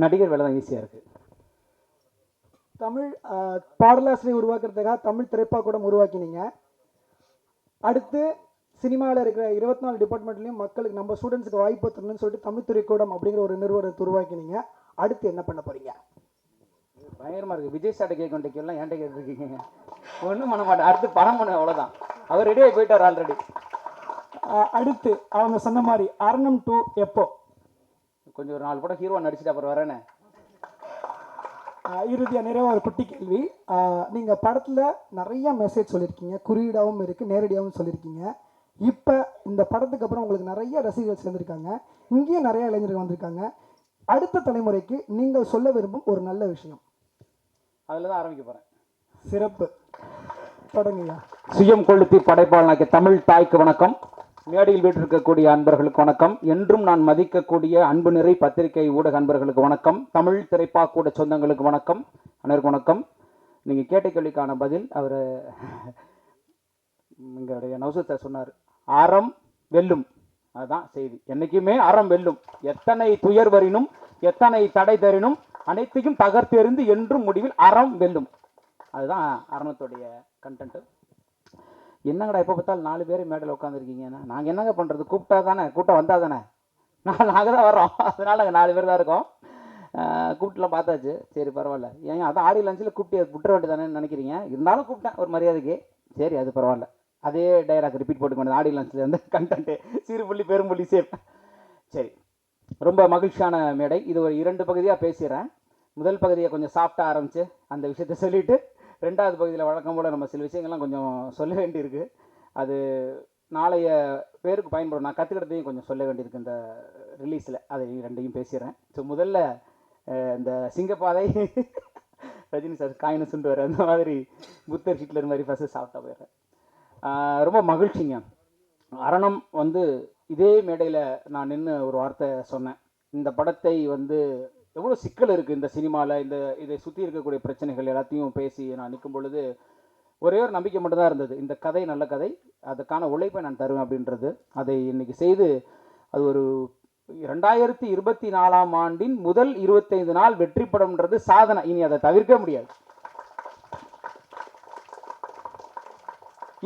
நடிகர் வேலை தான் ஈஸியாக இருக்குது. தமிழ் பாடலாசிரியர் உருவாக்குறதுக்காக தமிழ் திரைப்படம் உருவாக்கினீங்க. அடுத்து சினிமாவில் இருக்கிற 24 டிபார்ட்மெண்ட்லையும் மக்களுக்கு நம்ம ஸ்டூடெண்ட்ஸுக்கு வாய்ப்பு தரணும்னு சொல்லிட்டு தமிழ் திரைக்கூடம் அப்படிங்கிற ஒரு நிறுவனத்தை உருவாக்கினீங்க. அடுத்து என்ன பண்ண போகிறீங்க? பயங்கரமாக இருக்குது. விஜய் சார்ட்ட கேட்க வேண்டிய கேள்லாம் என்கிட்ட கேட்டுருக்கீங்க. ஒன்றும் பண்ண மாட்டேன். அடுத்து படம் பண்ண அவ்வளோதான். அவர் ரெடியாகி போயிட்டார் ஆல்ரெடி. அடுத்து அவங்க சொன்ன மாதிரி அரணம் 2 எப்போ? கொஞ்சம் ஒரு 4 படம் ஹீரோ நடிச்சுட்டு அப்புறம் வரேனே. இறுதியாக நிறைய ஒரு குட்டி கேள்வி. நீங்கள் படத்தில் நிறைய மெசேஜ் சொல்லியிருக்கீங்க, குறியீடாகவும் இருக்குது, நேரடியாகவும் சொல்லியிருக்கீங்க. இப்போ இந்த படத்துக்கு அப்புறம் உங்களுக்கு நிறைய ரசிகர்கள் சேர்ந்துருக்காங்க, இங்கேயும் நிறைய இளைஞர்கள் வந்திருக்காங்க. அடுத்த தலைமுறைக்கு நீங்கள் சொல்ல விரும்பும் ஒரு நல்ல விஷயம்? அதில் தான் ஆரம்பிக்க போகிறேன். சிறப்பு, தொடங்குயா. சுயம் கொளுத்தி படைப்பாளனாகிய தமிழ் தாய்க்கு வணக்கம். மேடையில் வீட்டிருக்கக்கூடிய அன்பர்களுக்கு வணக்கம். என்றும் நான் மதிக்கக்கூடிய அன்பு நிறை பத்திரிகை ஊடக அன்பர்களுக்கு வணக்கம். தமிழ் திரைப்பாக்கூட சொந்தங்களுக்கு வணக்கம். அனைவருக்கும் வணக்கம். நீங்கள் கேட்ட கேள்விக்கான பதில் அவர் எங்களுடைய நௌசத் சார் சொன்னார். அறம் வெல்லும், அதுதான் செய்தி. என்றைக்குமே அறம் வெல்லும். எத்தனை துயர் வரினும் எத்தனை தடை தரினும் அனைத்தையும் தகர்த்தெறிந்து என்றும் முடிவில் அறம் வெல்லும். அதுதான் அரணத்துடைய கண்டென்ட்டு. என்னங்கடா எப்போ பார்த்தாலும் 4 பேர் மேடையில் உட்காந்துருக்கீங்கன்னா நாங்கள் என்னங்க பண்ணுறது? கூப்பிட்டா தானே, கூட்டம் வந்தால் தானே. நாங்கள் தான் வர்றோம், அதனால் நாங்கள் 4 பேர் தான் இருக்கோம். கூப்பிட்டுலாம் பார்த்தாச்சு, சரி பரவாயில்ல. ஏங்க அதான் ஆடியோ லஞ்சில் கூப்பிட்டு விட்டுற வேண்டியதானேன்னு நினைக்கிறீங்க. இருந்தாலும் கூப்பிட்டேன் ஒரு மரியாதைக்கு, சரி அது பரவாயில்ல. அதே டைலாக் ரிப்பீட் போட்டுக்க வேண்டியது. ஆடியோ லஞ்சில் இருந்து கண்டென்ட்டு சிறுபுள்ளி பெரும்புள்ளி சேம். சரி, ரொம்ப மகிழ்ச்சியான மேடை. இது ஒரு 2 பகுதியாக பேசுகிறேன். முதல் பகுதியை கொஞ்சம் சாஃப்டாக ஆரம்பித்து அந்த விஷயத்தை சொல்லிவிட்டு, 2வது பகுதியில் வழக்கம் போல் நம்ம சில விஷயங்கள்லாம் கொஞ்சம் சொல்ல வேண்டியிருக்கு. அது நாளைய பேருக்கு பயன்படும். நான் கற்றுக்கிட்டதையும் கொஞ்சம் சொல்ல வேண்டியிருக்கு இந்த ரிலீஸில். அதை 2ஐயும் பேசிடுறேன். ஸோ முதல்ல இந்த சிங்கப்பாதை ரஜினி சார் காயின்னு சொல்லிட்டு வர அந்த மாதிரி புத்தர் ஹிட்லர் மாதிரி ஃபஸ்ட்டு சாப்பிட்டா போயிடுறேன். ரொம்ப மகிழ்ச்சிங்க. அரணம் இதே மேடையில் நான் நின்று ஒரு வார்த்தை சொன்னேன். இந்த படத்தை எவ்வளோ சிக்கல் இருக்குது இந்த சினிமாவில், இதை சுற்றி இருக்கக்கூடிய பிரச்சனைகள் எல்லாத்தையும் பேசி நான் நிற்கும் பொழுது ஒரே ஒரு நம்பிக்கை மட்டும்தான் இருந்தது. இந்த கதை நல்ல கதை, அதுக்கான உழைப்பை நான் தருவேன் அப்படின்றது. அதை இன்னைக்கு செய்து அது ஒரு 2024ஆம் ஆண்டின் முதல் 25 நாள் வெற்றி படம்ன்றது சாதனை. இனி அதை தவிர்க்க முடியாது.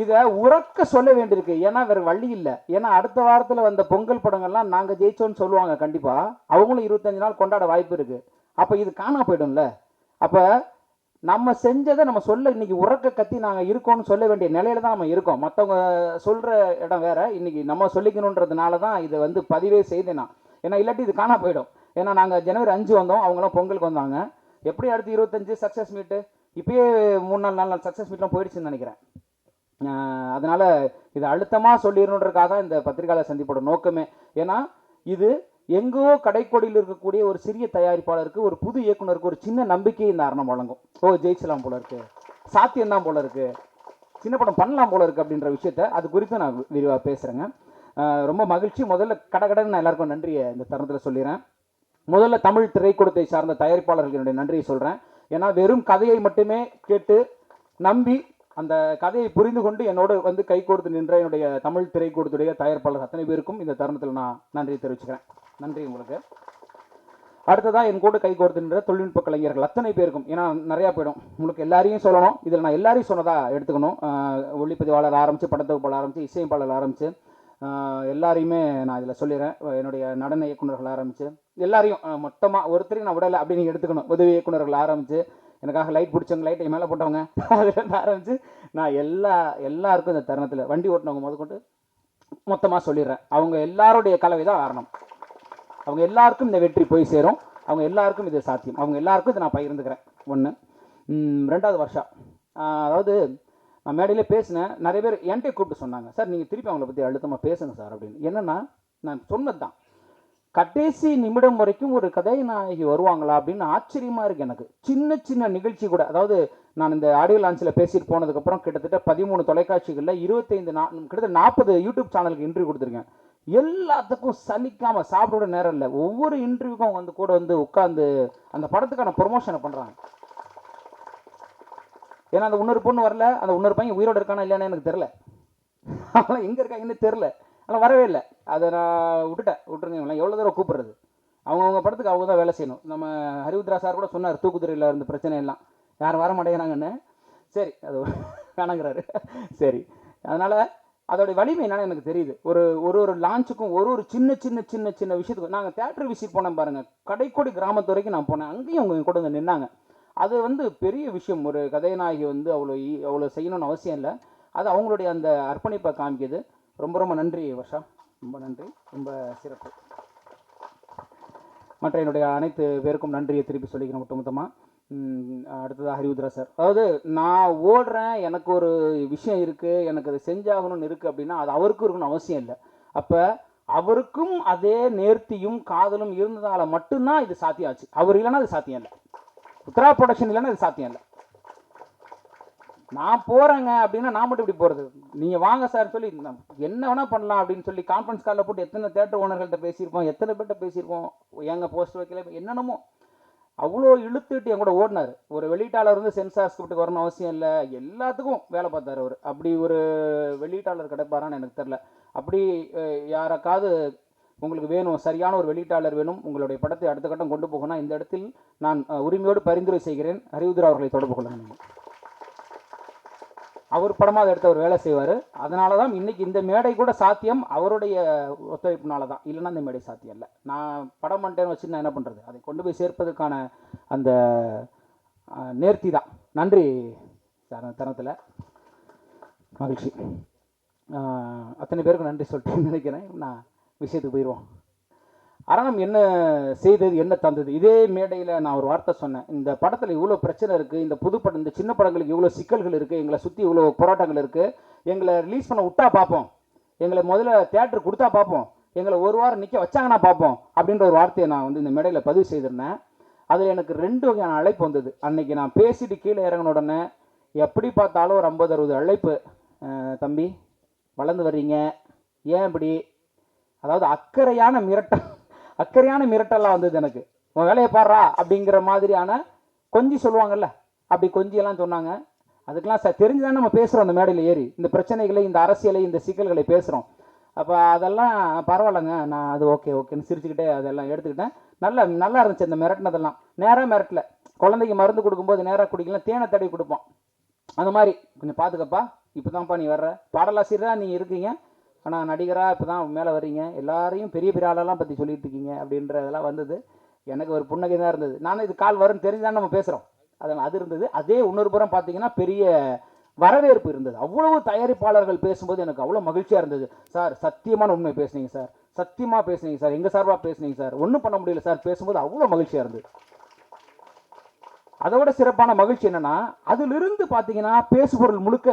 இதை உறக்க சொல்ல வேண்டியிருக்கு. ஏன்னா வேறு வழி இல்லை. ஏன்னா அடுத்த வாரத்தில் வந்த பொங்கல் படங்கள்லாம் நாங்கள் ஜெயிச்சோன்னு சொல்லுவாங்க. கண்டிப்பாக அவங்களும் 25 நாள் கொண்டாட வாய்ப்பு இருக்குது. அப்போ இது காணா போய்டும்ல. அப்போ நம்ம செஞ்சதை நம்ம சொல்ல இன்றைக்கி உறக்க கத்தி நாங்கள் இருக்கோம்னு சொல்ல வேண்டிய நிலையில தான் நம்ம இருக்கோம். மற்றவங்க சொல்கிற இடம் வேறு, இன்றைக்கி நம்ம சொல்லிக்கணுன்றதுனால தான் இதை பதிவே செய்தேன் நான். ஏன்னா இல்லாட்டி இது காணா போயிடும். ஏன்னா நாங்கள் ஜனவரி 5 வந்தோம், அவங்களாம் பொங்கலுக்கு வந்தாங்க. எப்படி அடுத்து 25 சக்ஸஸ் மீட்டு, இப்போயே 3-4 நாள் சக்ஸஸ் மீட்லாம் போயிடுச்சுன்னு நினைக்கிறேன். அதனால் இது அழுத்தமாக சொல்லிடணுன்றதுக்காக இந்த பத்திரிகையாளர் சந்திப்போட நோக்கமே. ஏன்னா இது எங்கோ கடைக்கோடியில் இருக்கக்கூடிய ஒரு சிறிய தயாரிப்பாளருக்கு, ஒரு புது இயக்குனருக்கு ஒரு சின்ன நம்பிக்கை இந்த அரணம் வழங்கும். ஜெயிச்சலாம் போல இருக்குது, சாத்தியம்தான் போல இருக்குது, சின்ன படம் பண்ணலாம் போல இருக்குது அப்படின்ற விஷயத்த அது குறித்து நான் விரிவாக பேசுகிறேங்க. ரொம்ப மகிழ்ச்சி. முதல்ல கடகடன்னு நான் எல்லாருக்கும் நன்றியை இந்த தருணத்தில் சொல்லிடுறேன். முதல்ல தமிழ் திரைக்கூடத்தை சார்ந்த தயாரிப்பாளர்களுடைய நன்றியை சொல்கிறேன். ஏன்னா வெறும் கதையை மட்டுமே கேட்டு நம்பி அந்த கதையை புரிந்து கொண்டு என்னோடு கை கோர்த்து நின்ற என்னுடைய தமிழ் திரைக்கூடத்துடைய தயாரிப்பாளர் அத்தனை பேருக்கும் இந்த தருணத்தில் நான் நன்றி தெரிவிச்சுக்கிறேன். நன்றி உங்களுக்கு. அடுத்ததான் என் கூட கை கோர்த்து நின்ற தொழில்நுட்ப கலைஞர்கள் அத்தனை பேருக்கும். ஏன்னா நிறையா போயிடும், உங்களுக்கு எல்லாரையும் சொல்லணும். இதில் நான் எல்லாரையும் சொன்னதாக எடுத்துக்கணும். ஒளிப்பதிவாளர் ஆரம்பித்து, படத்தொகுப்பாளர் ஆரம்பித்து, இசையமைப்பாளர் ஆரம்பித்து எல்லாரையுமே நான் இதில் சொல்லிடுறேன். என்னுடைய நடன இயக்குநர்கள் ஆரம்பித்து எல்லாரையும் மொத்தமாக ஒருத்தரையும் நான் விடலை அப்படின்னு எடுத்துக்கணும். உதவி இயக்குநர்கள் ஆரம்பித்து, எனக்காக லைட் பிடிச்சவங்க, லைட்டை மேலே போட்டவங்க, அதுலேருந்து ஆரம்பித்து நான் எல்லாருக்கும் இந்த தருணத்தில் வண்டி ஓட்டினவங்க முதற்கொண்டு மொத்தமாக சொல்லிடுறேன். அவங்க எல்லாருடைய கலவை தான் காரணம். அவங்க எல்லாருக்கும் இந்த வெற்றி போய் சேரும். அவங்க எல்லாருக்கும் இது சாத்தியம். அவங்க எல்லாருக்கும் இதை நான் பகிர்ந்துக்கிறேன். 1. 2வது வருஷம் அதாவது நான் மேடையிலே பேசினேன். நிறைய பேர் என்கிட்ட கூப்பிட்டு சொன்னாங்க, சார் நீங்கள் திருப்பி அவங்கள பற்றி அழுத்தமாக பேசுங்க சார் அப்படின்னு. என்னென்னா நான் சொன்னது தான், கடைசி நிமிடம் வரைக்கும் ஒரு கதாநாயகி வருவாங்களா அப்படின்னு ஆச்சரியமாக இருக்குது எனக்கு. சின்ன சின்ன நிகழ்ச்சி கூட, அதாவது நான் இந்த ஆடியோ லான்ச்சில் பேசிட்டு போனதுக்கப்புறம் கிட்டத்தட்ட 13 தொலைக்காட்சிகளில் 25 கிட்டத்தட்ட 40 யூடியூப் சேனலுக்கு இன்டர்வியூ கொடுத்துருக்கேன். எல்லாத்துக்கும் சலிக்காமல் சாப்பிட நேரம் இல்லை. ஒவ்வொரு இன்டர்வியூக்கும் கூட உட்காந்து அந்த படத்துக்கான ப்ரொமோஷனை பண்ணுறாங்க. ஏன்னா அந்த இன்னொரு பொண்ணு வரல, அந்த இன்னொரு பையன் உயிரோடு இருக்கானா இல்லையானு எனக்கு தெரில, அவங்களாம் எங்கே இருக்காங்கன்னு தெரில, ஆனால் வரவே இல்லை. அதை நான் விட்டுருங்க. இவங்களாம் எவ்வளோ தூரம் கூப்பிட்றது. அவங்கவுங்க படத்துக்கு அவங்க தான் வேலை செய்யணும். நம்ம ஹரிவுத்ரா சார் கூட சொன்னார், தூக்குதுறையில் இருந்த பிரச்சனை எல்லாம் யாரும் வர மாட்டேங்கிறாங்கன்னு. சரி, அது வேணாங்கிறாரு. சரி, அதனால் அதோடைய வலிமை என்னன்னு எனக்கு தெரியுது. ஒரு ஒரு ஒரு லான்ச்சுக்கும் ஒரு ஒரு சின்ன சின்ன சின்ன சின்ன விஷயத்துக்கும் நாங்கள் தேட்டர் விசிட் போனோம் பாருங்கள், கடைக்கோடி கிராமத்து வரைக்கும் நான் போனேன். அங்கேயும் அவங்க கூட வந்து நின்னாங்க. அது வந்து பெரிய விஷயம். ஒரு கதைநாயகி வந்து அவ்வளோ செய்யணும்னு அவசியம் இல்லை. அது அவங்களுடைய அந்த அர்ப்பணிப்பை காமிக்குது. ரொம்ப ரொம்ப நன்றி வர்ஷா, ரொம்ப நன்றி, ரொம்ப சிறப்பு. மற்ற என்னுடைய அனைத்து பேருக்கும் நன்றியை திருப்பி சொல்லிக்கிறேன் ஒட்டுமொத்தமாக. அடுத்ததாக ஹரிவுத்ரா சார். அதாவது நான் ஓடுறேன், எனக்கு ஒரு விஷயம் இருக்குது, எனக்கு அதை செஞ்சாகணும்னு இருக்குது அப்படின்னா அது அவருக்கும் இருக்கணும்னு அவசியம் இல்லை. அப்போ அவருக்கும் அதே நேர்த்தியும் காதலும் இருந்ததால் மட்டும்தான் இது சாத்தியம் ஆச்சு. அவர் இல்லைன்னா அது சாத்தியம் இல்லை. உத்ரா ப்ரொடக்ஷன் இல்லைன்னா இது சாத்தியம் இல்லை. நான் போகிறேங்க அப்படின்னா நான் மட்டும் இப்படி போகிறது, நீங்கள் வாங்க சார் சொல்லி என்ன வேணால் பண்ணலாம் அப்படின்னு சொல்லி கான்ஃபரன்ஸ் காலில் போட்டு எத்தனை தேட்டர் ஓனர்கள்ட்ட பேசியிருப்போம், எத்தனை பேர்கிட்ட பேசியிருப்போம், எங்கள் போஸ்ட் வைக்கல, என்னென்னமோ அவ்வளோ இழுத்துட்டு என் கூட ஓடினார். ஒரு வெளியீட்டாளர் வந்து சென்சார் ஸ்கிரிப்டுக்கு வரணும் அவசியம் இல்லை, எல்லாத்துக்கும் வேலை பார்த்தார் அவர். அப்படி ஒரு வெளியீட்டாளர் கிடைப்பாரான்னு எனக்கு தெரில. அப்படி யாருக்காவது உங்களுக்கு வேணும், சரியான ஒரு வெளியீட்டாளர் வேணும், உங்களுடைய படத்தை அடுத்த கட்டம் கொண்டு போகணும், இந்த இடத்தில் நான் உரிமையோடு பரிந்துரை செய்கிறேன், ஹரிவுத்ரா அவர்களை தொடர்பு கொள்ளணும். அவர் படமாக அதை எடுத்து அவர் வேலை செய்வார். அதனால தான் இன்றைக்கி இந்த மேடை கூட சாத்தியம் அவருடைய ஒத்துழைப்புனால தான், இல்லைன்னா இந்த மேடை சாத்தியம் இல்லை. நான் படம் பண்ணிட்டேன்னு வச்சு நான் என்ன பண்ணுறது, அதை கொண்டு போய் சேர்ப்பதற்கான அந்த நேர்த்தி தான். நன்றி சார், தருணத்தில் மகிழ்ச்சி. அத்தனை பேருக்கு நன்றி சொல்லிட்டு நினைக்கிறேன். நான் விஷயத்துக்கு போயிடுவோம். அரணம் என்ன செய்தது, என்ன தந்தது? இதே மேடையில் நான் ஒரு வார்த்தை சொன்னேன், இந்த படத்தில் இவ்வளோ பிரச்சனை இருக்குது, இந்த புது படம், இந்த சின்ன படங்களுக்கு இவ்வளோ சிக்கல்கள் இருக்குது, எங்களை சுற்றி இவ்வளோ போராட்டங்கள் இருக்குது, எங்களை ரிலீஸ் பண்ண விட்டா பார்ப்போம், எங்களை முதல்ல தியேட்டர் கொடுத்தா பார்ப்போம், எங்களை ஒரு வாரம் நிற்க வச்சாங்கன்னா பார்ப்போம் அப்படின்ற ஒரு வார்த்தையை நான் வந்து இந்த மேடையில் பதிவு செய்திருந்தேன். அதில் எனக்கு 2 வகையான அழைப்பு வந்தது. அன்றைக்கி நான் பேசிட்டு கீழே இறங்கின உடனே எப்படி பார்த்தாலும் ஒரு 50-60 அழைப்பு. தம்பி வளர்ந்து வர்றீங்க, ஏன் இப்படி, அதாவது அக்கறையான மிரட்டெல்லாம் வந்தது எனக்கு. உன் வேலையை பாடுறா அப்படிங்கிற மாதிரியான கொஞ்சி சொல்லுவாங்கல்ல, அப்படி கொஞ்சியெல்லாம் சொன்னாங்க. அதுக்கெல்லாம் தெரிஞ்சுதான் நம்ம பேசுகிறோம் அந்த மேடையில் ஏறி, இந்த பிரச்சனைகளை, இந்த அரசியலை, இந்த சிக்கல்களை பேசுகிறோம். அப்போ அதெல்லாம் பரவாயில்லைங்க, நான் அது ஓகேன்னு சிரிச்சுக்கிட்டே அதெல்லாம் எடுத்துக்கிட்டேன். நல்லா இருந்துச்சு அந்த மிரட்டினதெல்லாம். நேராக மிரட்டல, குழந்தைக்கு மருந்து கொடுக்கும்போது நேராக குடிக்கலாம், தேனை தடவி கொடுப்போம், அந்த மாதிரி கொஞ்சம் பார்த்துக்கப்பா, இப்போ தான்ப்பா நீ வர்ற, பாடலாசிரியராக நீங்கள் இருக்கீங்க, ஆனால் நடிகராக இப்போ தான் மேலே வர்றீங்க, எல்லாரையும் பெரிய பெரிய ஆளெல்லாம் பற்றி சொல்லிட்டு இருக்கீங்க அப்படின்றதெல்லாம் வந்தது. எனக்கு ஒரு புன்னகை தான் இருந்தது. நானும் இது கால் வரும்னு தெரிஞ்சுதான் நம்ம பேசுகிறோம், அதனால் அது இருந்தது. அதே இன்னொரு புறம் பார்த்தீங்கன்னா பெரிய வரவேற்பு இருந்தது. அவ்வளவு தயாரிப்பாளர்கள் பேசும்போது எனக்கு அவ்வளோ மகிழ்ச்சியாக இருந்தது. சார் சத்தியமான உண்மை பேசுனீங்க சார், சத்தியமாக பேசுனீங்க சார், எங்கள் சார்பாக பேசுனீங்க சார், ஒன்றும் பண்ண முடியல சார் பேசும்போது அவ்வளோ மகிழ்ச்சியாக இருந்தது. அதை விட சிறப்பான மகிழ்ச்சி என்னன்னா, அதிலிருந்து பார்த்தீங்கன்னா பேசுபொருள் முழுக்க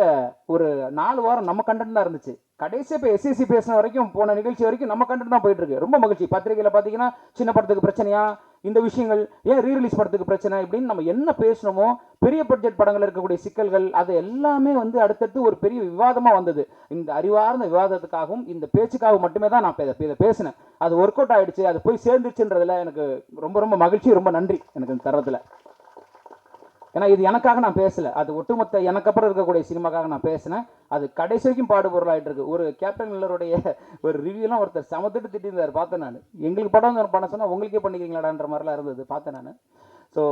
ஒரு 4 வாரம் நம்ம கண்டென்ட் தான் இருந்துச்சு. கடைசி இப்போ எஸ்எஸ்சி பேசின வரைக்கும், போன நிகழ்ச்சி வரைக்கும் நம்ம கண்டென்ட் தான் போயிட்டு இருக்கு. ரொம்ப மகிழ்ச்சி. பத்திரிகையில் பார்த்தீங்கன்னா சின்ன படத்துக்கு பிரச்சனையா, இந்த விஷயங்கள் ஏன் ரீரிலீஸ் படத்துக்கு பிரச்சனை, இப்படின்னு நம்ம என்ன பேசணுமோ, பெரிய பட்ஜெட் படங்கள் இருக்கக்கூடிய சிக்கல்கள், அது எல்லாமே வந்து அடுத்தடுத்து ஒரு பெரிய விவாதமாக வந்தது. இந்த அறிவார்ந்த விவாதத்துக்காகவும் இந்த பேச்சுக்காக மட்டுமே தான் நான் இதை பேசினேன். அது ஒர்க் அவுட் ஆகிடுச்சு, அது போய் சேர்ந்துச்சுன்றதுல எனக்கு ரொம்ப ரொம்ப மகிழ்ச்சி, ரொம்ப நன்றி எனக்கு இந்த தரத்தில். ஏன்னா இது எனக்காக நான் பேசலை, அது ஒட்டுமொத்த எனக்கு அப்புறம் இருக்கக்கூடிய சினிமாக்காக நான் பேசினேன். அது கடைசி வரைக்கும் பாடுபொருளாகிட்டு இருக்கு. ஒரு கேப்டன் மில்லருடைய ஒரு ரிவ்யூலாம் ஒருத்தர் சமத்துட்டு திட்டிருந்தார், பார்த்தேன் நான். எங்களுக்கு படம் பண்ண சொன்னால் உங்களுக்கே பண்ணிக்கிறீங்களாடான்ற மாதிரிலாம் இருந்தது, பார்த்தேன் நான். ஸோ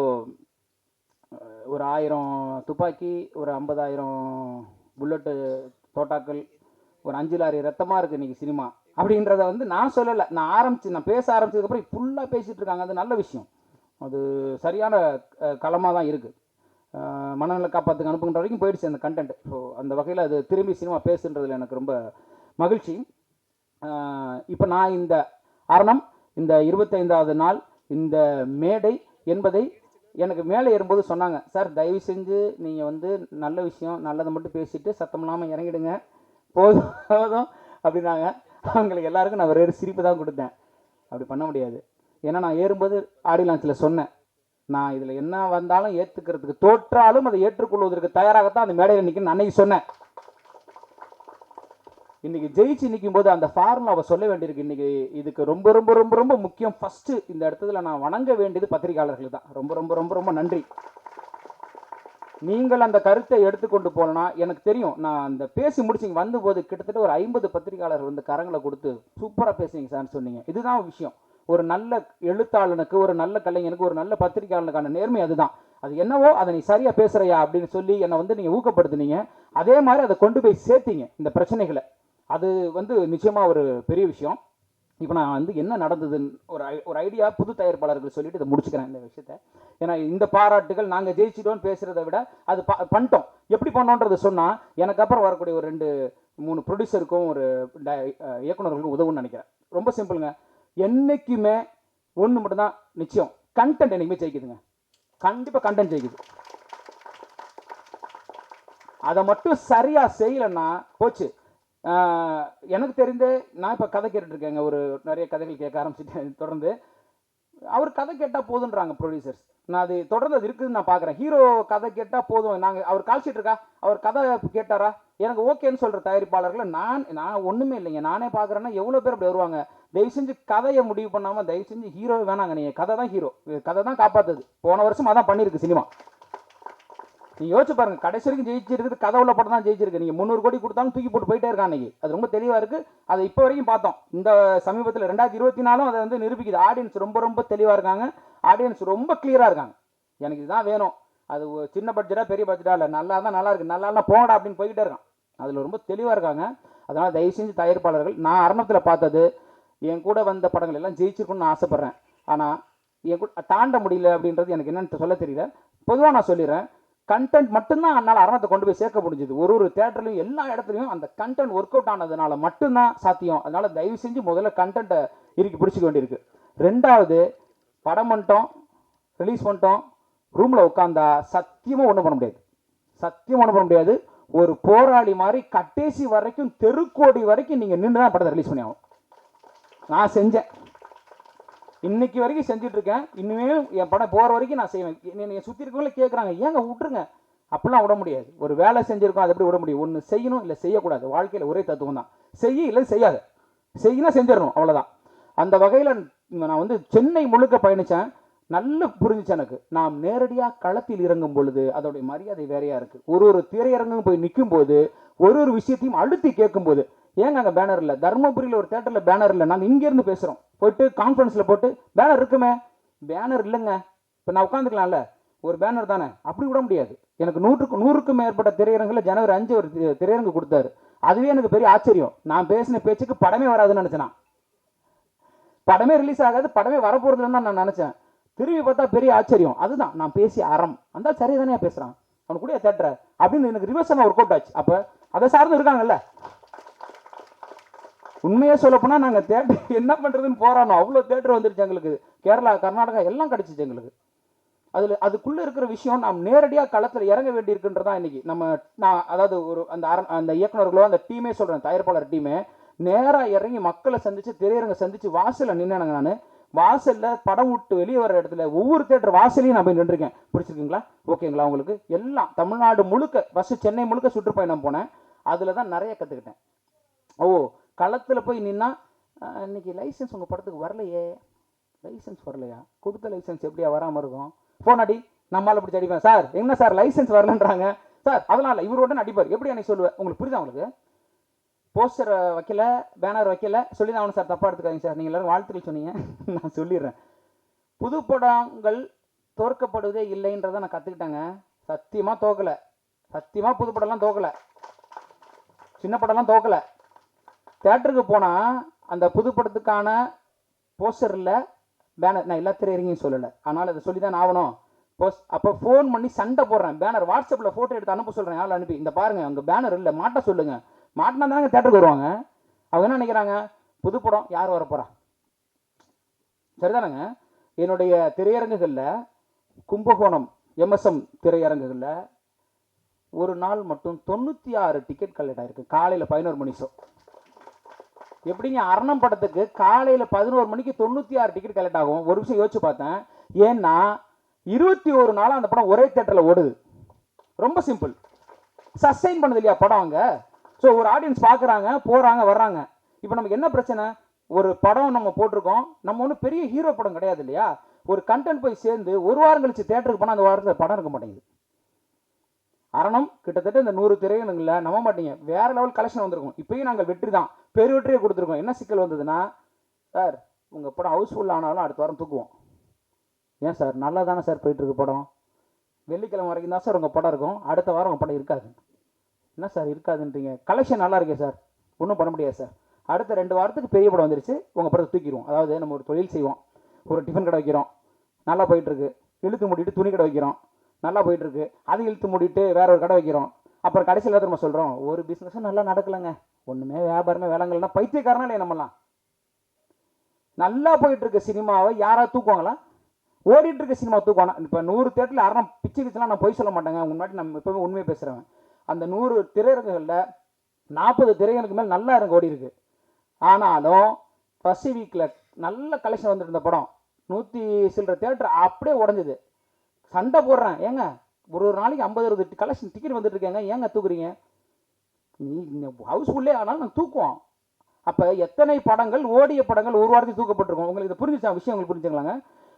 ஒரு 1000 துப்பாக்கி, ஒரு 50,000 புல்லட்டு தோட்டாக்கள், ஒரு 5 லாரி ரத்தமாக இருக்குது இன்றைக்கி சினிமா அப்படின்றத வந்து நான் சொல்லலை. நான் பேச ஆரம்பிச்சதுக்கப்புறம் ஃபுல்லாக பேசிகிட்டு இருக்காங்க. அது நல்ல விஷயம், அது சரியான களமாக தான் இருக்குது. மனநல காப்பாற்றுக்கு அனுப்புகின்ற வரைக்கும் போயிடுச்சு அந்த கண்டென்ட். ஸோ அந்த வகையில் அது திரும்பி சினிமா பேசுன்றதில் எனக்கு ரொம்ப மகிழ்ச்சி. இப்போ நான் இந்த அரணம், இந்த 25வது நாள், இந்த மேடை என்பதை எனக்கு மேலே ஏறும்போது சொன்னாங்க, சார் தயவு செஞ்சு நீங்கள் வந்து நல்ல விஷயம் நல்லதை மட்டும் பேசிவிட்டு சத்தம் இல்லாமல் இறங்கிடுங்க, போதும் அப்படின்னாங்க. அவங்களுக்கு எல்லாருக்கும் நான் ஒரு சிரிப்பு தான் கொடுத்தேன். அப்படி பண்ண முடியாது. ஏன்னா நான் ஏறும்போது ஆடியோ லான்ச்சில் சொன்னேன், நான் இதில் என்ன வந்தாலும் ஏற்றுக்கிறதுக்கு, தோற்றாலும் அதை ஏற்றுக்கொள்வதற்கு தயாராகத்தான் அந்த மேடையில் நிற்கணும்னு அன்னைக்கு சொன்னேன். இன்னைக்கு ஜெயிச்சு நிற்கும் போது அந்த ஃபார்முலாவை சொல்ல வேண்டியிருக்கு. இன்னைக்கு இதுக்கு ரொம்ப ரொம்ப ரொம்ப ரொம்ப முக்கியம். ஃபர்ஸ்ட் இந்த இடத்துல நான் வணங்க வேண்டியது பத்திரிகையாளர்கள் தான். ரொம்ப ரொம்ப ரொம்ப ரொம்ப நன்றி. நீங்கள் அந்த கருத்தை எடுத்துக்கொண்டு போனா எனக்கு தெரியும். நான் அந்த பேசி முடிச்சிங்க வந்தபோது கிட்டத்தட்ட ஒரு 50 பத்திரிகையாளர் வந்து கரங்களை கொடுத்து சூப்பராக பேசுங்க சார்னு சொன்னீங்க. இதுதான் விஷயம். ஒரு நல்ல எழுத்தாளனுக்கு, ஒரு நல்ல கலைஞனுக்கு, ஒரு நல்ல பத்திரிகையாளனுக்கான நேர்மை அதுதான். அது என்னவோ அதை நீ சரியா பேசுறியா அப்படின்னு சொல்லி என்னை வந்து நீங்க ஊக்கப்படுத்துனீங்க. அதே மாதிரி அதை கொண்டு போய் சேர்த்தீங்க இந்த பிரச்சனைகளை. அது வந்து நிச்சயமா ஒரு பெரிய விஷயம். இப்போ நான் வந்து என்ன நடந்ததுன்னு ஒரு ஐடியா புது தயாரிப்பாளர்கள் சொல்லிட்டு இதை முடிச்சுக்கிறேன் இந்த விஷயத்த. ஏன்னா இந்த பாராட்டுகள் நாங்கள் ஜெயிச்சிட்டோன்னு பேசுகிறத விட அது பண்ணிட்டோம். எப்படி பண்ணோன்றதை சொன்னால் எனக்கு அப்புறம் வரக்கூடிய ஒரு 2-3 ப்ரொடியூசருக்கும் ஒரு இயக்குநர்களுக்கும் உதவுன்னு நினைக்கிறேன். ரொம்ப சிம்பிளுங்க. என்றைக்குமே ஒன்று மட்டும்தான் நிச்சயம், கண்டென்ட் என்றைக்குமே ஜெயிக்குதுங்க. கண்டிப்பாக கண்டென்ட் ஜெயிக்குது. அதை மட்டும் சரியாக செய்யலைன்னா போச்சு. எனக்கு தெரிந்து நான் இப்போ கதை கேட்டுட்ருக்கேங்க, ஒரு நிறைய கதைகள் கேட்க ஆரம்பிச்சுட்டேன் தொடர்ந்து. அவர் கதை கேட்டால் போதுன்றாங்க ப்ரொடியூசர்ஸ். நான் அது தொடர்ந்து அது இருக்குதுன்னு நான் பார்க்குறேன். ஹீரோ கதை கேட்டால் போதும், நாங்கள் அவர் கால்ஷீட் இருக்கா, அவர் கதை கேட்டாரா, எனக்கு ஓகேன்னு சொல்கிற தயாரிப்பாளர்களை நான் ஒன்றுமே இல்லைங்க. நானே பார்க்குறேன்னா எவ்வளோ பேர் அப்படி வருவாங்க. தயவு செஞ்சு கதையை முடிவு பண்ணாமல் தயவு செஞ்சு ஹீரோ வேணாங்க. நீங்கள் கதை தான் ஹீரோ, கதை தான் காப்பாற்றுது. போன வருஷம் அதான் பண்ணியிருக்கு சினிமா. நீங்கள் யோசிச்சு பாருங்கள், கடைசி வரைக்கும் ஜெயிச்சிருக்குது கதை உள்ள படம் தான் ஜெயிச்சிருக்கு. நீங்கள் 300 கோடி கொடுத்தாலும் தூக்கி போட்டு போயிட்டே இருக்கான் அன்றைக்கி. அது ரொம்ப தெளிவாக இருக்குது. அதை இப்போ வரைக்கும் பார்த்தோம். இந்த சமீபத்தில் 2024 அதை வந்து நிரூபிக்குது. ஆடியன்ஸ் ரொம்ப ரொம்ப தெளிவாக இருக்காங்க. ஆடியன்ஸ் ரொம்ப கிளியராக இருக்காங்க. எனக்கு இதுதான் வேணும், அது சின்ன பட்ஜெட்டாக பெரிய பட்ஜெட்டாக இல்லை, நல்லா தான் நல்லா இருக்குது, நல்லா போங்கடா அப்படின்னு போய்கிட்டே இருக்கான். அதில் ரொம்ப தெளிவாக இருக்காங்க. அதனால் தயவு செஞ்சு தயாரிப்பாளர்கள், நான் அரணத்தில் பார்த்தது என் கூட வந்த படங்கள் எல்லாம் ஜெயிச்சிருக்குன்னு நான் ஆசைப்பட்றேன். ஆனால் என் கூட தாண்ட முடியல அப்படின்றது எனக்கு என்னென்னு சொல்ல தெரியல. பொதுவாக நான் சொல்லிடுறேன், கண்டென்ட் மட்டும்தான் அதனால் அரணத்தை கொண்டு போய் சேர்க்க முடிஞ்சது. ஒரு தேட்டர்லையும் எல்லா இடத்துலையும் அந்த கண்டென்ட் ஒர்க் அவுட் ஆனதுனால மட்டும்தான் சாத்தியம். அதனால் தயவு செஞ்சு முதல்ல கண்டென்ட்டை இறுக்கி பிடிச்சிக்க வேண்டியிருக்கு. ரெண்டாவது, படம் பண்ணிட்டோம், ரிலீஸ் பண்ணிட்டோம், ரூமில் உட்காந்தா சத்தியமாக ஒன்றும் பண்ண முடியாது. சத்தியம் ஒன்றும் பண்ண முடியாது. ஒரு போராளி மாதிரி கட்டேசி வரைக்கும், தெருக்கோடி வரைக்கும் நீங்கள் நின்று தான் படத்தை ரிலீஸ் பண்ணி ஆகும். நான் செஞ்சேன், இன்னைக்கு வரைக்கும் செஞ்சுட்டு இருக்கேன். இனிமே என் படம் போகிற வரைக்கும் நான் செய்வேன். என்னை சுற்றி இருக்கவங்களே கேட்குறாங்க, ஏங்க விட்டுருங்க. அப்படிலாம் விட முடியாது. ஒரு வேலை செஞ்சுருக்கோம், அதை எப்படி விட முடியும்? ஒன்று செய்யணும், இல்லை செய்யக்கூடாது. வாழ்க்கையில் ஒரே தத்துவம் தான், செய்ய இல்லை செய்யாது. செய்யினா செஞ்சிடணும், அவ்வளோதான். அந்த வகையில் நான் வந்து சென்னை முழுக்க பயணித்தேன். நல்ல புரிஞ்சிச்சு எனக்கு. நாம் நேரடியாக களத்தில் இறங்கும் பொழுது அதோடைய மரியாதை வேறையாக இருக்குது. ஒரு திரையரங்கும் போய் நிற்கும் போது ஒரு விஷயத்தையும் அழுத்தி கேட்கும்போது, ஏங்க அங்கே பேனர் இல்லை, தருமபுரியில் ஒரு தேட்டரில் பேனர் இல்லை, நாங்கள் இங்கேருந்து பேசுகிறோம், போயிட்டு கான்ஃபரன்ஸில் போட்டு பேனர் இருக்குமே, பேனர் இல்லைங்க, இப்போ நான் உட்காந்துக்கலாம்ல, ஒரு பேனர் தானே, அப்படி விட முடியாது. எனக்கு 100க்கும் மேற்பட்ட திரையரங்கில் ஜனவரி 5 ஒரு திரையரங்கு கொடுத்தாரு. அதுவே எனக்கு பெரிய ஆச்சரியம். நான் பேசின பேச்சுக்கு படமே வராதுன்னு நினச்சேன். படமே ரிலீஸ் ஆகாது, படமே வரப்போகிறதுன்னு தான் நான் நினச்சேன். திரும்பி பார்த்தா பெரிய ஆச்சரியம். அதுதான் நான் பேசிய அறம். அந்த சரியா தானே பேசுகிறான், அவனு கூட தேட்டரை அப்படின்னு எனக்கு ரிவர்ஸாக ஒர்க் அவுட் ஆச்சு. அப்போ அதை சார்ந்து இருக்காங்கல்ல. உண்மையே சொல்லப்போனால் நாங்கள் தேட்டர் என்ன பண்ணுறதுன்னு போராடணும். அவ்வளோ தேட்டர் வந்துருச்சு எங்களுக்கு. கேரளா, கர்நாடகா எல்லாம் கிடச்சிச்சு எங்களுக்கு. அதுக்குள்ளே இருக்கிற விஷயம், நாம் நேரடியாக களத்தில் இறங்க வேண்டியிருக்குன்றதான் இன்னைக்கு நான் அதாவது அந்த இயக்குநர்களோ அந்த டீமே சொல்கிறேன், தயாரிப்பாளர் டீமே நேராக இறங்கி மக்களை சந்தித்து, திரையரங்க சந்தித்து, வாசலில் நின்னேனுங்க. நான் வாசலில் படம் விட்டு வெளியே வர இடத்துல ஒவ்வொரு தேட்டர் வாசலையும் நான் போய் நின்றுருக்கேன். பிடிச்சிருக்குங்களா, ஓகேங்களா உங்களுக்கு, எல்லாம் தமிழ்நாடு முழுக்க, ஃபஸ்ட்டு சென்னை முழுக்க சுற்றுப்பயணம் போனேன். அதில் தான் நிறைய கற்றுக்கிட்டேன். களத்தில் போய் நின்னா, இன்னைக்கு லைசன்ஸ் உங்கள் படத்துக்கு வரலையே, லைசன்ஸ் வரலையா, கொடுத்த லைசன்ஸ் எப்படியா வராமல் இருக்கும், ஃபோன் அடி, நம்மளால் பிடிச்சி அடிப்பேன். சார் என்ன சார் லைசன்ஸ் வரலன்றாங்க சார், அதெல்லாம் இல்லை, இவரோட அடிப்பார், எப்படி அன்னைக்கு சொல்லுவேன். உங்களுக்கு புரியுதா? உங்களுக்கு போஸ்டர் வைக்கல, பேனர் வைக்கல, சொல்லி தான் அவனு சார், தப்பாக எடுத்துக்காதீங்க சார், நீங்கள் எல்லோரும் வாழ்த்துக்கள் சொன்னீங்க. நான் சொல்லிடுறேன், புது படங்கள் தோற்கப்படுவதே இல்லைன்றதை நான் கற்றுக்கிட்டேங்க. சத்தியமாக தோக்கலை, சத்தியமாக புது படம்லாம் தோக்கலை, சின்ன படம்லாம் தோக்கலை. தேட்டருக்கு போனால் அந்த புது படத்துக்கான போஸ்டரில் பேனர், நான் எல்லா திரையரங்கையும் சொல்லலை, ஆனால் அதை சொல்லி தான் ஆகணும். அப்போ ஃபோன் பண்ணி சண்டை போடுறேன், பேனர் வாட்ஸ்அப்பில் ஃபோட்டோ எடுத்து அனுப்ப சொல்கிறேன், யாரும் அனுப்பி, இந்த பாருங்கள் அங்கே பேனர் இல்லை, மாட்ட சொல்லுங்கள். மாட்டினா தானே தேட்டருக்கு வருவாங்க. அவங்க என்ன நினைக்கிறாங்க, புது படம் யார் வரப்போகிறா, சரிதானங்க. என்னுடைய திரையரங்குகளில், கும்பகோணம் MSM திரையரங்குகளில் ஒரு நாள் மட்டும் 96 டிக்கெட் கலெக்ட் ஆகிருக்கு. காலையில் 11 மணி ஷோ. எப்படிங்க அரணம் படத்துக்கு காலையில் 11 மணிக்கு 96 டிக்கெட் கலெக்ட் ஆகும்? ஒரு விஷயம் யோசிச்சு பார்த்தேன். ஏன்னா 21 நாளாக அந்த படம் ஒரே தேட்டரில் ஓடுது. ரொம்ப சிம்பிள், சஸ்டைன் பண்ணுது இல்லையா படம் அங்கே. ஸோ ஒரு ஆடியன்ஸ் பார்க்குறாங்க, போகிறாங்க, வர்றாங்க. இப்போ நமக்கு என்ன பிரச்சனை, ஒரு படம் நம்ம போட்டிருக்கோம், நம்ம ஒன்றும் பெரிய ஹீரோ படம் கிடையாது இல்லையா. ஒரு கண்டென்ட் போய் சேர்ந்து ஒரு வாரம் கழிச்சு தேட்டருக்கு போனால் அந்த வாரத்தில் படம் இருக்க மாட்டேங்குது. அரணம் கிட்டத்தட்ட இந்த 100 திரையரங்குகளில் நம்ப மாட்டீங்க, வேற லெவல் கலெக்ஷன் வந்திருக்கும். இப்பயும் நாங்கள் வெற்றி தான், பெரு வெற்றியை கொடுத்துருக்கோம். என்ன சிக்கல் வந்ததுன்னா, சார் உங்கள் படம் ஹவுஸ்ஃபுல் ஆனாலும் அடுத்த வாரம் தூக்குவோம். ஏன் சார், நல்லா தானே சார் போயிட்டுருக்கு படம். வெள்ளிக்கிழமை வரைக்கும் தான் சார் உங்கள் படம் இருக்கும், அடுத்த வாரம் உங்கள் படம் இருக்காது. என்ன சார் இருக்காதுன்றீங்க? கலெக்ஷன் நல்லா இருக்கே சார், ஒன்றும் பண்ண முடியாது சார். அடுத்த 2 வாரத்துக்கு பெரிய படம் வந்துருச்சு, உங்கள் படத்தை தூக்கிடுவோம். அதாவது நம்ம ஒரு தொழில் செய்வோம், ஒரு டிஃபன் கடை வைக்கிறோம், நல்லா போயிட்டுருக்கு. இழுத்து மூடிட்டு துணி கடை வைக்கிறோம், நல்லா போயிட்டுருக்கு. அது இழுத்து மூடிட்டு வேற ஒரு கடை வைக்கிறோம். அப்புறம் கடைசியில் நம்ம சொல்கிறோம் ஒரு பிஸ்னஸும் நல்லா நடக்கலைங்க, ஒன்றுமே வியாபாரமே வேலைங்கள்னா பைத்தியக்காரனா இல்லையா? நம்மலாம் நல்லா போயிட்டுருக்கு சினிமாவை யாராவது தூக்குவாங்களா? ஓடிட்டு இருக்க சினிமா தூக்குவானா? இப்போ 100 தேட்டரில் யாரும் பிச்சு கிச்சுலாம் நான் போய் சொல்ல மாட்டேங்க, முன்னாடி நம்ம எப்பவுமே உண்மையை பேசுகிறேன். அந்த 100 திரையரங்குகளில் 40 திரையரங்குக்கு மேலே நல்லா இறங்க ஓடி இருக்கு. ஆனாலும் ஃபர்ஸ்ட் வீக்கில் நல்ல கலெக்ஷன் வந்துட்டு இருந்த படம் 100 சில்லற தேட்டர் அப்படியே உடஞ்சிது. சண்டை போடுறேன், ஏங்க ஒரு நாளைக்கு 50-60 கலெக்ஷன் டிக்கெட் வந்துட்டு இருக்கேங்க, ஏங்க தூக்குறீங்க? நீ ஹவுஸ்ஃபுல்லே ஆனாலும் நாங்கள் தூக்குவோம். அப்போ எத்தனை படங்கள், ஓடிய படங்கள் ஒரு வாரத்துக்கு தூக்கப்பட்டிருக்கோம். உங்களுக்கு இது புரிஞ்சுச்சா? விஷயம் உங்களுக்கு புரிஞ்சுங்களாங்க?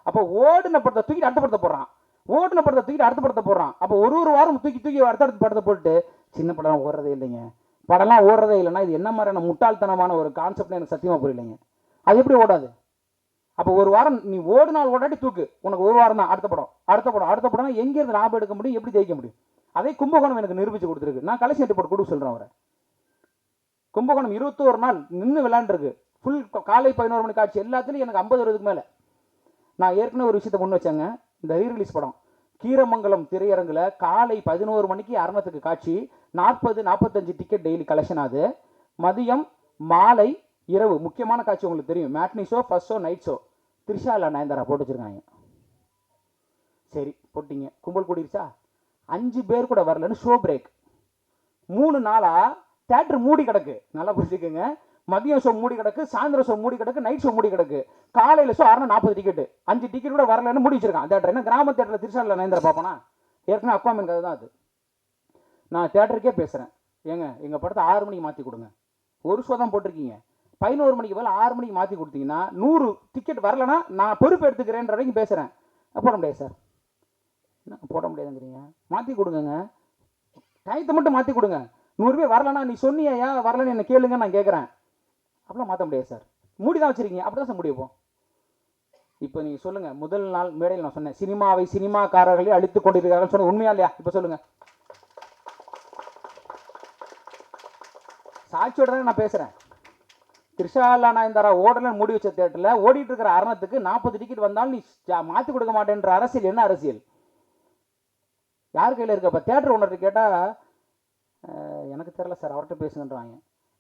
அப்போ ஓடின படத்தை தூக்கிட்டு அடுத்த படத்தை போடுறான், ஓடின படத்தை தூக்கிட்டு அடுத்த படத்தை போடுறான். அப்போ ஒரு வாரம் தூக்கி தூக்கி அடுத்த படத்தை போட்டு சின்ன படம் ஓடுறதே இல்லைங்க, படம்லாம் ஓடுறதே இல்லைன்னா இது என்ன மாதிரியான முட்டாள்தனமான ஒரு கான்செப்ட்னு எனக்கு சத்தியமாக புரியலைங்க. அது எப்படி ஓடாது? அப்போ ஒரு வாரம் நீ ஓடினால் ஓடாட்டி தூக்கு, உனக்கு ஒரு வாரம் தான் அடுத்த படம் அடுத்த படம் அடுத்த படம். எங்கேருந்து லாபம் எடுக்க முடியும், எப்படி ஜெயிக்க முடியும்? அதே கும்பகோணம் எனக்கு நிரூபிச்சு கொடுத்துருக்கு. நான் கலெக்ஷன் ரிப்போர்ட் கொடுக்க சொல்கிறேன் அவரை. கும்பகோணம் 21 நாள் நின்று விளையாண்டுருக்கு, ஃபுல் காலை 11 மணி காட்சி எல்லாத்துலேயும் எனக்கு 50-60க்கு மேலே. நான் ஏற்கனவே ஒரு விஷயத்தை முன் வச்சேங்க. இந்த ரீரிலீஸ் படம் கீரமங்கலம் திரையரங்கில் காலை 11 மணிக்கு அரணத்துக்கு காட்சி, 40-45 டிக்கெட் டெய்லி கலெக்ஷன் ஆகுது. மதியம் மாலை இரவு முக்கியமான காட்சி உங்களுக்கு தெரியும், matinee show, first show, night show. Trisha இல்லை நயன்தாரா போட்டு வச்சுருக்காங்க. சரி போட்டிங்க, கும்பல் கூடிருச்சா? 5 பேர் கூட வரலன்னு ஷோ பிரேக். 3 நாளாக தேட்டர் மூடி கிடக்கு. நல்லா புரிஞ்சுக்கோங்க, மதியம் ஷோ மூடி கிடக்கு, சாயந்தரம் ஷோ மூடி கிடக்கு, நைட் ஷோ மூடி கிடக்கு. காலையில் ஷோ 40 டிக்கெட்டு, 5 டிக்கெட் கூட வரலன்னு மூடி வச்சிருக்கான் தேட்டர். என்ன கிராம தேட்டரில் திருச்சாலில் நயன்தாரா பார்ப்போனா? ஏற்கனவே அக்வாமேன் கதை தான் அது. நான் தேட்டருக்கே பேசுகிறேன், ஏங்க எங்கள் படத்தை 6 மணிக்கு மாற்றி கொடுங்க. ஒரு ஷோ தான் போட்டிருக்கீங்க, 11 மணிக்கு மேலே 6 மணிக்கு மாற்றி கொடுத்தீங்கன்னா 100 டிக்கெட் வரலன்னா நான் பொறுப்பு எடுத்துக்கிறேன்ற வரைக்கும் பேசுகிறேன். போட முடியாது சார். என்ன போட முடியாதுங்கிறீங்க? மாற்றி கொடுங்க, டயத்தை மட்டும் மாற்றி கொடுங்க. 100 பேர் வரலன்னா நீ சொன்னியா ஏன் வரலன்னு என்ன கேளுங்க, நான் கேட்குறேன். அப்படிலாம் மாற்ற முடியாது சார், மூடி தான் வச்சிருக்கீங்க, அப்படி தான் சார் முடியும். இப்போ நீங்கள் சொல்லுங்கள், முதல் நாள் மேடையில் நான் சொன்னேன் சினிமாவை சினிமாக்காரர்களே அழித்து கொண்டிருக்கிறார்கள் சொன்ன உண்மையா இல்லையா? இப்போ சொல்லுங்கள், சாட்சியோட தானே நான் பேசுகிறேன். த்ரிஷா நயன்தாரா ஓடலன்னு மூடி வச்ச தேட்டரில் ஓடிட்டு இருக்கிற அரணத்துக்கு 40 டிக்கெட் வந்தாலும் நீ மாற்றி கொடுக்க மாட்டேன்ற அரசியல் என்ன அரசியல்? யார் கையில் இருக்க? இப்போ தேட்டர் ஓனர்கிட்ட கேட்டால் எனக்கு தெரியல சார், அவர்கிட்ட பேசுங்கன்றாங்க.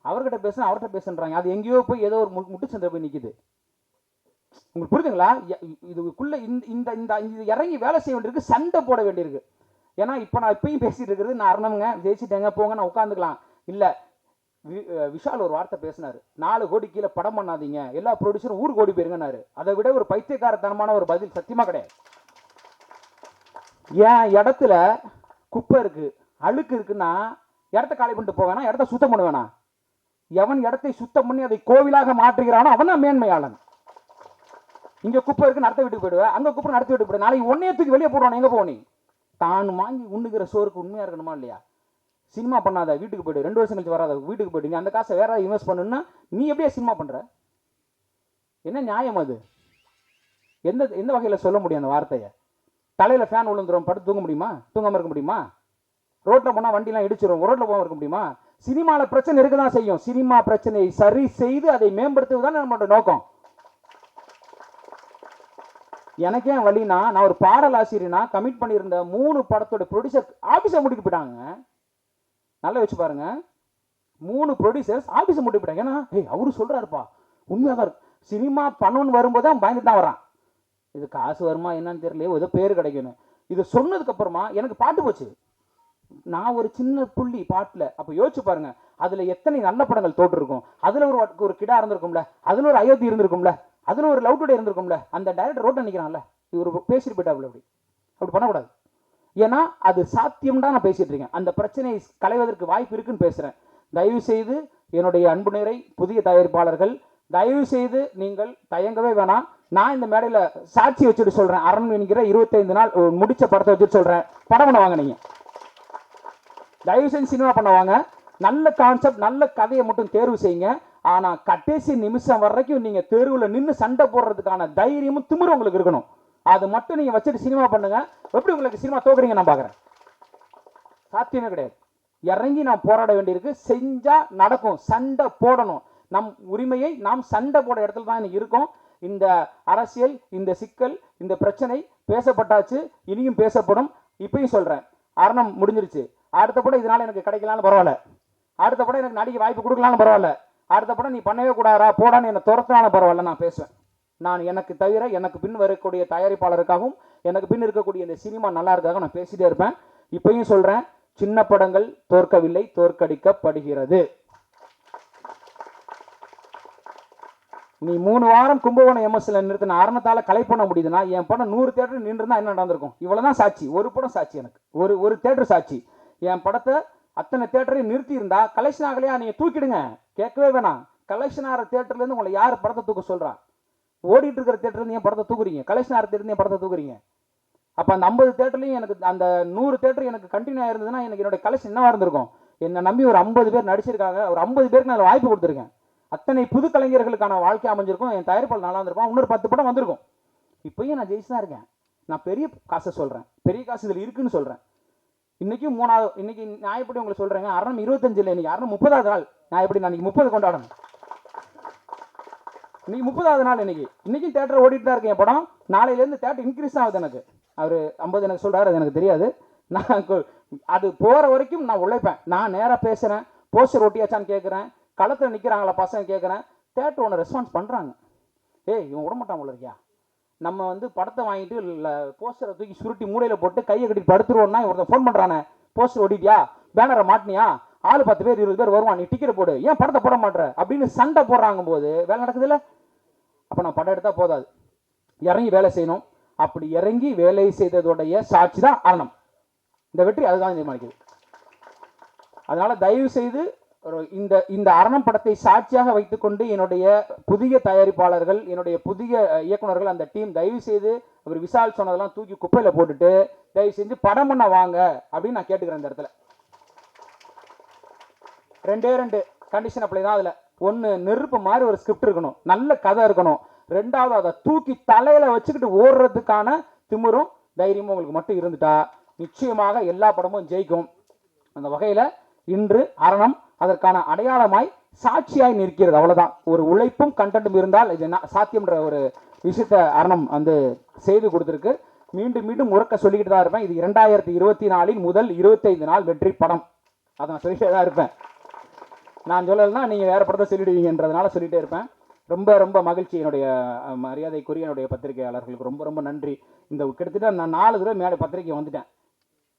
அவர்கிட்ட பேசுனா அவர்கிட்ட பேசுன்றாங்க. அது எங்கேயோ போய் ஏதோ ஒரு முட்டுச்சந்தை போய் நிற்கிது. உங்களுக்கு புரியுதுங்களா? இதுக்குள்ளே இந்த இந்த இது இறங்கி வேலை செய்ய வேண்டியிருக்கு, சண்டை போட வேண்டியிருக்கு. ஏன்னா இப்போ நான் இப்பயும் பேசிட்டு இருக்கிறது நான் அரணங்க ஜெயிச்சிட்டேங்க போங்க நான் உட்காந்துக்கலாம் இல்லை. விஷால் ஒரு வார்த்தை பேசினார், 4 கோடி கீழே படம் பண்ணாதீங்க, எல்லா ப்ரொடியூசரும் ஊருக்கு ஓடி போயிருங்கன்னாரு. அதை விட ஒரு பைத்தியக்காரத்தனமான ஒரு பதில் சத்தியமாக கிடையாது. என் இடத்துல குப்பை இருக்கு, அழுக்கு இருக்குன்னா இடத்த காலி பண்ணிட்டு போவேனா, இடத்த சுத்தம் பண்ணுவேனா? எவன் இடத்தை சுத்தம் பண்ணி அதை கோவிலாக மாற்றுகிறானோ அவன் தான் மேன்மையாளன். இங்க குப்பை இருக்கு நடத்த வீட்டுக்கு போயிடுவேன், அங்க குப்பை நடத்த வீட்டுக்கு போயிடு, நாளைக்கு ஒன்னே தூக்கி வெளியே போடுவான். எங்க போனி தான் வாங்கி உண்ணுகிற சோறுக்கு உண்மையா இருக்கணுமா இல்லையா? சினிமா பண்ணாத, வீட்டுக்கு போய்டு, 2 வருஷம் கழிச்சு வராத, வீட்டுக்கு போய்டு. நீ அந்த காசை வேற இன்வெஸ்ட் பண்ணுன்னா நீ எப்படியே சினிமா பண்ற? என்ன நியாயம் அது? எந்த எந்த வகையில் சொல்ல முடியும் அந்த வார்த்தையை? தலையில் ஃபேன் விழுந்துரும், படுத்து தூங்க முடியுமா? தூங்காமல் இருக்க முடியுமா? ரோட்டில் போனால் வண்டிலாம் இடிச்சிடும், ரோட்டில் போகாமல் இருக்க முடியுமா? சினிமாவில் பிரச்சனை இருக்க தான் செய்யும். சினிமா பிரச்சனையை சரி செய்து அதை மேம்படுத்துவதுதான் நம்மளோட நோக்கம். எனக்கே வழினா, நான் ஒரு பாடல் ஆசிரியனா கமிட் பண்ணியிருந்த 3 படத்தோட ப்ரொடியூசர் ஆஃபீஸை மூடிட்டு போயிட்டாங்க. நல்லா வச்சு பாருங்க, 3 ப்ரொடியூசர்ஸ் ஆஃபீஸை மூடிட்டு போயிட்டாங்க. ஏன்னா அவரு சொல்றாருப்பா உண்மையாக இருக்கு, சினிமா பண்ணணும்னு வரும்போது அவன் பயந்துட்டு தான் வரான். இது காசு வருமா என்னன்னு தெரியல, ஏதோ பேர் கிடைக்கணும். இது சொன்னதுக்கு அப்புறமா எனக்கு பாட்டு போச்சு. நான் ஒரு சின்ன புள்ளி பாட்டில். அப்போ யோசிச்சு பாருங்க, அதுல எத்தனை நல்ல படங்கள் தோற்று இருக்கும். அதுல ஒரு கிடா இருந்திருக்கும்ல, அதுல ஒரு அயோத்தி இருந்திருக்கும்ல, அதுல ஒரு லவ் டுடே இருந்திருக்கும்ல. அந்த டைரக்டர் ரோட்டை நிற்கிறான்ல, இவர் பேசிட்டு போயிட்டாப்ல. அப்படி பண்ணக்கூடாது. ஏன்னா அது சாத்தியம் தான் நான் பேசிட்டு இருக்கேன். அந்த பிரச்சனையை களைவதற்கு வாய்ப்பு இருக்குன்னு பேசுறேன். தயவு செய்து என்னுடைய அன்பு நிறை புதிய தயாரிப்பாளர்கள், தயவு செய்து நீங்கள் தயங்கவே வேணாம். நான் இந்த மேடையில் சாட்சி வச்சுட்டு சொல்றேன், அரண் என்கிற 25 நாள் முடிச்ச படத்தை வச்சுட்டு சொல்றேன், படம் பண்ண வாங்க. நீங்க தயவு செஞ்சு சினிமா பண்ண வாங்க. நல்ல கான்செப்ட், நல்ல கதையை மட்டும் தேர்வு செய்யுங்க. ஆனால் கடைசி நிமிஷம் வரைக்கும் நீங்கள் தெருவில் நின்று சண்டை போடுறதுக்கான தைரியமும் திமிரும் உங்களுக்கு இருக்கணும். அது மட்டும் நீங்கள் வச்சுட்டு சினிமா பண்ணுங்க. எப்படி உங்களுக்கு சினிமா தோக்குறீங்க நான் பார்க்குறேன். சாத்தியமே கிடையாது. இறங்கி நாம் போராட வேண்டியிருக்கு. செஞ்சால் நடக்கும். சண்டை போடணும். நம் உரிமையை நாம் சண்டை போட இடத்துல தான் இன்னைக்கு இருக்கோம். இந்த அரசியல், இந்த சிக்கல், இந்த பிரச்சனை பேசப்பட்டாச்சு, இனியும் பேசப்படும். இப்பயும் சொல்கிறேன், அரணம் முடிஞ்சிருச்சு. அடுத்த படம் இதனால் எனக்கு கிடைக்கலான்னு பரவாயில்ல, அடுத்த படம் எனக்கு நடிக்க வாய்ப்பு கொடுக்கலான்னு பரவாயில்ல, அடுத்த படம் நீ பண்ணவே கூடாதா போடான்னு என்னை துரத்தினாலும் பரவாயில்ல, நான் பேசுவேன். நான் எனக்கு தவிர எனக்கு பின் வரக்கூடிய தயாரிப்பாளருக்காகவும் எனக்கு பின் இருக்கக்கூடிய இந்த சினிமா நல்லா இருக்காக நான் பேசிட்டே இருப்பேன். இப்பயும் சொல்கிறேன், சின்ன படங்கள் தோற்கவில்லை, தோற்கடிக்கப்படுகிறது. நீ 3 வாரம் கும்பகோணம் எம்எஸ்ல நிறுத்தின அரணத்தால் கலை பண்ண முடியுதுன்னா என் படம் 100 தேட்டர் நின்றுருந்தா என்ன நடந்திருக்கும்? இவ்வளோதான் சாட்சி. ஒரு படம் சாட்சி, எனக்கு ஒரு தேட்டர் சாட்சி. என் படத்தை அத்தனை தேட்டரையும் நிறுத்தி இருந்தா கலெக்ஷன் ஆகலையா நீங்கள் தூக்கிடுங்க, கேட்கவே வேணாம். கலெக்ஷன் ஆகிற தேட்டர்லேருந்து உங்களை யார் படத்தை தூக்க சொல்கிறா? ஓடிட்டு இருக்கிற தேட்டர்லேருந்து ஏன் படத்தை தூக்குறீங்க? கலெக்ஷன் ஆகிற தேட்டர்லேருந்து ஏன் படத்தை தூக்குறீங்க? அப்போ அந்த 50 தேட்டர்லையும் எனக்கு அந்த 100 தேட்டர் எனக்கு கண்டினியூ ஆயிருந்ததுன்னா எனக்கு என்னோட கலெக்ஷன் என்னவா இருந்திருக்கும்? என்னை நம்பி ஒரு 50 பேர் நடிச்சிருக்காங்க, ஒரு 50 பேருக்கு நான் வாய்ப்பு கொடுத்துருக்கேன். அத்தனை புது கலைஞர்களுக்கான வாழ்க்கை அமைஞ்சிருக்கும். என் தயாரிப்பாளர் நல்லா இருந்திருப்பான், இன்னொரு 10 படம் வந்திருக்கும். இப்பயும் நான் ஜெயிச்சு தான் இருக்கேன். நான் பெரிய காசை சொல்கிறேன், பெரிய காசு இதில் இருக்குன்னு சொல்கிறேன். இன்றைக்கும் 3வது, இன்னைக்கு நான் எப்படி உங்களுக்கு சொல்கிறேங்க, அரணம் 25 இல்லை, இன்னைக்கு அரணம் 30வது நாள். நான் எப்படி நான் இன்னைக்கு 30 கொண்டாடணும்? இன்னைக்கு 30வது நாள். இன்னைக்கும் தேட்டர் ஓடிட்டு தான் இருக்கேன். என் படம் நாளையிலேருந்து தேட்டர் இன்க்ரீஸ் ஆகுது. எனக்கு அவர் 50 எனக்கு சொல்கிறாரு, அது எனக்கு தெரியாது. நான் அது போகிற வரைக்கும் நான் உழைப்பேன். நான் நேராக பேசுகிறேன், போஸ்டர் ஒட்டியாச்சான்னு கேட்குறேன், களத்தில் நிற்கிறாங்களா பசங்க கேட்குறேன், தேட்டர் ஒன்று ரெஸ்பான்ஸ் பண்ணுறாங்க. ஏய் இவன் விடமாட்டான் போல இருக்கியா, நம்ம வந்து படத்தை வாங்கிட்டு இல்லை போஸ்டரை தூக்கி சுருட்டி மூலையில் போட்டு கையை கட்டி படுத்துருவோம்னா ஒருத்தன் ஃபோன் பண்ணுறானே, போஸ்டர் ஓட்டிட்டியா, பேனரை மாட்டினியா, ஆள் 10 பேர் 20 பேர் வருவான், நீ டிக்கெட் போடு, ஏன் படத்தை போட மாட்டேற அப்படின்னு சண்டை போடுறாங்க போது வேலை நடக்குது இல்லை? அப்போ நான் படம் எடுத்தால் போதாது, இறங்கி வேலை செய்யணும். அப்படி இறங்கி வேலை செய்ததோடைய சாட்சி தான் அரணம். இந்த வெற்றி அதுதான் தீர்மானிக்குது. அதனால தயவு செய்து இந்த அரணம் படத்தை சாட்சியாக வைத்துக்கொண்டு என்னுடைய புதிய தயாரிப்பாளர்கள், என்னுடைய புதிய இயக்குநர்கள், அந்த டீம் தயவு செய்து அவர் விசால் சொன்னதெல்லாம் தூக்கி குப்பையில் போட்டுட்டு தயவு செஞ்சு படம் பண்ண வாங்க அப்படின்னு நான் கேட்டுக்கிறேன். இந்த இடத்துல 2 கண்டிஷன் அப்ளை தான். அதில் 1, நெருப்பு மாதிரி ஒரு ஸ்கிரிப்ட் இருக்கணும், நல்ல கதை இருக்கணும். 2வது, அதை தூக்கி தலையில் வச்சுக்கிட்டு ஓடுறதுக்கான திமிரும் தைரியமும் உங்களுக்கு மட்டும் இருந்துட்டா நிச்சயமாக எல்லா படமும் ஜெயிக்கும். அந்த வகையில் இன்று அரணம் அதற்கான அடையாளமாய் சாட்சியாய் நிற்கிறது. அவ்வளவுதான். ஒரு உழைப்பும் கண்டென்ட்டும் இருந்தால் இது சாத்தியம்ன்ற ஒரு விஷயத்தை அரணம் வந்து செய்து கொடுத்துருக்கு. மீண்டும் உறக்க சொல்லிக்கிட்டு தான் இருப்பேன். இது 2024 முதல் 25 நாள் வெற்றி படம். அதை நான் சொல்லிட்டே தான் இருப்பேன். நான் சொல்லலைன்னா நீங்கள் வேறு படத்தை சொல்லிடுவீங்கன்றதுனால சொல்லிகிட்டே இருப்பேன். ரொம்ப மகிழ்ச்சி. என்னுடைய மரியாதைக்குரிய என்னுடைய பத்திரிகையாளர்களுக்கு ரொம்ப நன்றி. இந்த கிட்டத்தட்ட நான் 4 தடவை மேலே பத்திரிக்கை வந்துட்டேன்.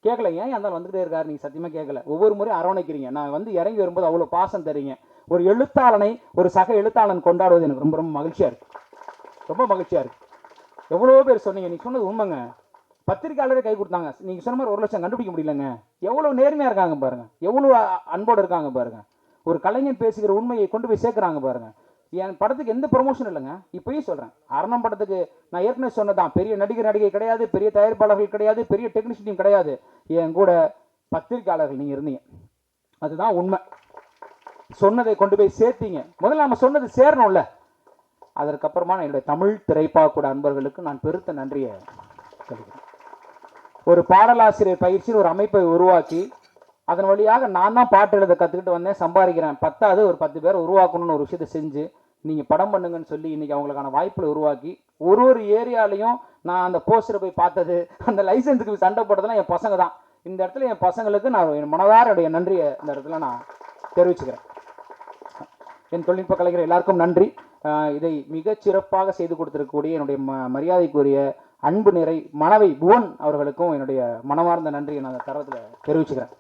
கேட்கல, ஏன் அந்த வந்துகிட்டே இருக்காரு, நீங்கள் சத்தியமாக கேட்கல. ஒவ்வொரு முறையும் அரவணைக்கிறீங்க. நான் வந்து இறங்கி வரும்போது அவ்வளோ பாசம் தரீங்க. ஒரு எழுத்தாளனை, ஒரு சக எழுத்தாளன் கொண்டாடுவது எனக்கு ரொம்ப மகிழ்ச்சியாக இருக்குது. ரொம்ப மகிழ்ச்சியாக இருக்குது. எவ்வளோ பேர் சொன்னீங்க, நீங்கள் சொன்னது உண்மைங்க. பத்திரிகையாளரே கை கொடுத்தாங்க. நீங்கள் சொன்ன மாதிரி 1 லட்சம் கண்டுபிடிக்க முடியலங்க. எவ்வளோ நேர்மையாக இருக்காங்க பாருங்கள், எவ்வளோ அன்போடு இருக்காங்க பாருங்கள். ஒரு கலைஞன் பேசுகிற உண்மையை கொண்டு போய் சேர்க்குறாங்க பாருங்கள். என் படத்துக்கு எந்த ப்ரொமோஷன் இல்லைங்க. இப்பயும் சொல்கிறேன், அரணம் படத்துக்கு நான் ஏற்கனவே சொன்னதான், பெரிய நடிகை கிடையாது, பெரிய தயாரிப்பாளர்கள் கிடையாது, பெரிய டெக்னீஷியன் டீம் கிடையாது. என் கூட பத்திரிகையாளர்கள் நீங்கள் இருந்தீங்க. அதுதான் உண்மை. சொன்னதை கொண்டு போய் சேர்த்தீங்க. முதல்ல நம்ம சொன்னது சேரணும்ல. அதற்கப்புறமா என்னுடைய தமிழ் திரைப்பட அன்பர்களுக்கு நான் பெருத்த நன்றியை சொல்லிக்கிறேன். ஒரு பாடலாசிரியர் பயிற்சின்னு ஒரு அமைப்பை உருவாக்கி அதன் வழியாக நான் தான் பாட்டு எழுத கற்றுக்கிட்டு வந்தேன், சம்பாதிக்கிறேன். 10வது ஒரு 10 பேரை உருவாக்கணும்னு ஒரு விஷயத்தை செஞ்சு நீங்கள் படம் பண்ணுங்கன்னு சொல்லி இன்றைக்கி அவங்களுக்கான வாய்ப்புகளை உருவாக்கி ஒரு ஏரியாலையும் நான் அந்த போஸ்டரை போய் பார்த்தது, அந்த லைசன்ஸுக்கு சண்டை போட்டதெல்லாம் என் பசங்க தான். இந்த இடத்துல என் பசங்களுக்கு நான் என் மனதாருடைய நன்றியை இந்த இடத்துல நான் தெரிவிச்சுக்கிறேன். என் தொழில்நுட்ப கலைஞர் எல்லாருக்கும் நன்றி. இதை மிகச்சிறப்பாக செய்து கொடுத்திருக்கக்கூடிய என்னுடைய மரியாதைக்குரிய அன்பு நிறை மனைவி புவன் அவர்களுக்கும் என்னுடைய மனமார்ந்த நன்றியை நான் அந்த தரத்தில் தெரிவிச்சுக்கிறேன்.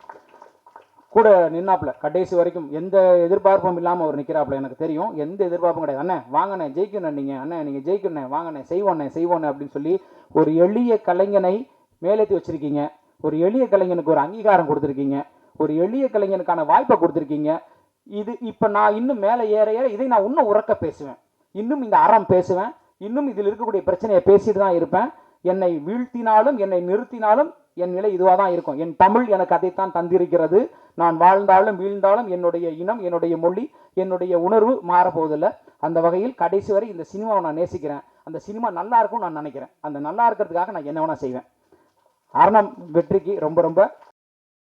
கூட நின்னாப்புல கடைசி வரைக்கும் எந்த எதிர்பார்ப்பும் இல்லாமல் அவர் நிற்கிறாப்புல. எனக்கு தெரியும், எந்த எதிர்பார்ப்பும் கிடையாது. அண்ணே வாங்கண்ணே ஜெயிக்கணும், நீங்கள் ஜெயிக்கணும், வாங்கண்ணே செய்வோண்ணே அப்படின்னு சொல்லி ஒரு எளிய கலைஞனை மேலேற்றி வச்சுருக்கீங்க. ஒரு எளிய கலைஞனுக்கு ஒரு அங்கீகாரம் கொடுத்துருக்கீங்க. ஒரு எளிய கலைஞனுக்கான வாய்ப்பை கொடுத்துருக்கீங்க. இது இப்போ நான் இன்னும் மேலே ஏற இதை நான் இன்னும் உறக்க பேசுவேன், இன்னும் இந்த அறம் பேசுவேன், இன்னும் இதில் இருக்கக்கூடிய பிரச்சனையை பேசிட்டு தான் இருப்பேன். என்னை வீழ்த்தினாலும் என்னை நிறுத்தினாலும் என் நிலை இதுவாக தான் இருக்கும். என் தமிழ் எனக்கு அதைத்தான் தந்திருக்கிறது. நான் வாழ்ந்தாலும் வீழ்ந்தாலும் என்னுடைய இனம், என்னுடைய மொழி, என்னுடைய உணர்வு மாறப்போவதில்லை. அந்த வகையில் கடைசி வரை இந்த சினிமாவை நான் நேசிக்கிறேன். அந்த சினிமா நல்லா இருக்கும்னு நான் நினைக்கிறேன். அந்த நல்லா இருக்கிறதுக்காக நான் என்ன வேணால் செய்வேன். அரணம் வெற்றிக்கு ரொம்ப ரொம்ப